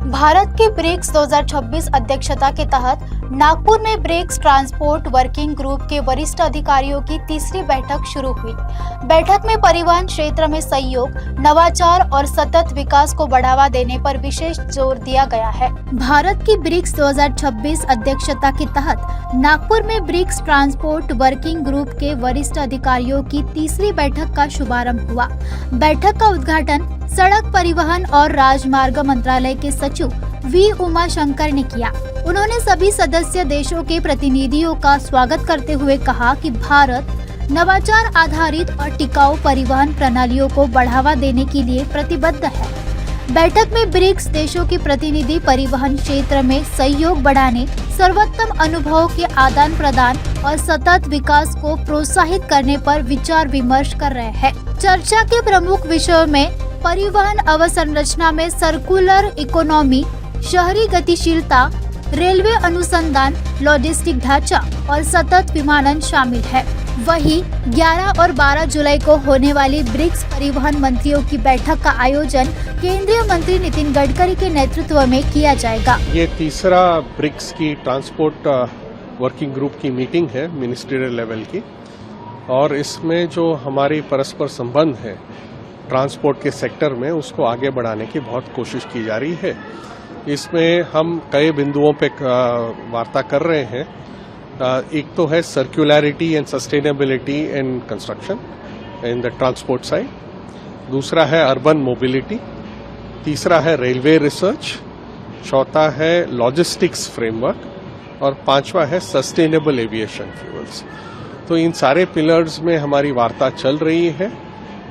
भारत के ब्रिक्स 2026 अध्यक्षता के तहत नागपुर में ब्रिक्स ट्रांसपोर्ट वर्किंग ग्रुप के वरिष्ठ अधिकारियों की तीसरी बैठक शुरू हुई। बैठक में परिवहन क्षेत्र में सहयोग, नवाचार और सतत विकास को बढ़ावा देने पर विशेष जोर दिया गया है। भारत की ब्रिक्स 2026 अध्यक्षता के तहत नागपुर में ब्रिक्स ट्रांसपोर्ट वर्किंग ग्रुप के वरिष्ठ अधिकारियों की तीसरी बैठक का शुभारंभ हुआ। बैठक का उद्घाटन सड़क परिवहन और राजमार्ग मंत्रालय के सचिव वी उमा शंकर ने किया। उन्होंने सभी सदस्य देशों के प्रतिनिधियों का स्वागत करते हुए कहा कि भारत नवाचार आधारित और टिकाऊ परिवहन प्रणालियों को बढ़ावा देने के लिए प्रतिबद्ध है। बैठक में ब्रिक्स देशों के प्रतिनिधि परिवहन क्षेत्र में सहयोग बढ़ाने, सर्वोत्तम अनुभवों के आदान प्रदान और सतत विकास को प्रोत्साहित करने पर विचार विमर्श कर रहे हैं। चर्चा के प्रमुख विषयों में परिवहन अवसंरचना में सर्कुलर इकोनॉमी, शहरी गतिशीलता, रेलवे अनुसंधान, लॉजिस्टिक ढांचा और सतत विमानन शामिल है। वहीं 11 और 12 जुलाई को होने वाली ब्रिक्स परिवहन मंत्रियों की बैठक का आयोजन केंद्रीय मंत्री नितिन गडकरी के नेतृत्व में किया जाएगा। ये तीसरा ब्रिक्स की ट्रांसपोर्ट वर्किंग ग्रुप की मीटिंग है मिनिस्ट्रियल लेवल की, और इसमें जो हमारी परस्पर संबंध है ट्रांसपोर्ट के सेक्टर में उसको आगे बढ़ाने की बहुत कोशिश की जा रही है। इसमें हम कई बिंदुओं पे वार्ता कर रहे हैं। एक तो है circularity and sustainability in construction in the transport side, दूसरा है अर्बन मोबिलिटी, तीसरा है रेलवे रिसर्च, चौथा है लॉजिस्टिक्स फ्रेमवर्क और पांचवा है सस्टेनेबल एविएशन फ्यूल्स। तो इन सारे पिलर्स में हमारी वार्ता चल रही है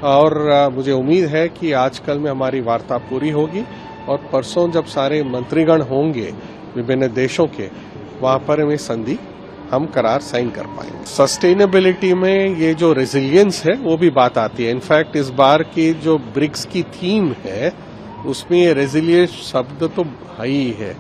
और मुझे उम्मीद है कि आजकल में हमारी वार्ता पूरी होगी और परसों जब सारे मंत्रीगण होंगे विभिन्न देशों के, वहां पर हमें संधि हम करार साइन कर पाएंगे। सस्टेनेबिलिटी में ये जो रेजिलियंस है वो भी बात आती है। इनफैक्ट इस बार की जो ब्रिक्स की थीम है उसमें ये रेजिलियंस शब्द तो ही है।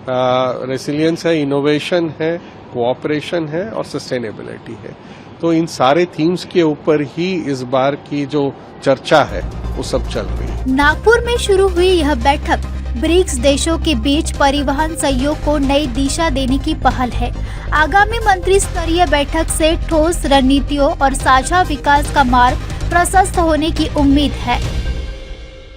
रेजिलियंस है, इनोवेशन है, कोऑपरेशन है और सस्टेनेबिलिटी है। तो इन सारे थीम्स के ऊपर ही इस बार की जो चर्चा है वो सब चल रही है। नागपुर में शुरू हुई यह बैठक ब्रिक्स देशों के बीच परिवहन सहयोग को नई दिशा देने की पहल है। आगामी मंत्री स्तरीय बैठक से ठोस रणनीतियों और साझा विकास का मार्ग प्रशस्त होने की उम्मीद है।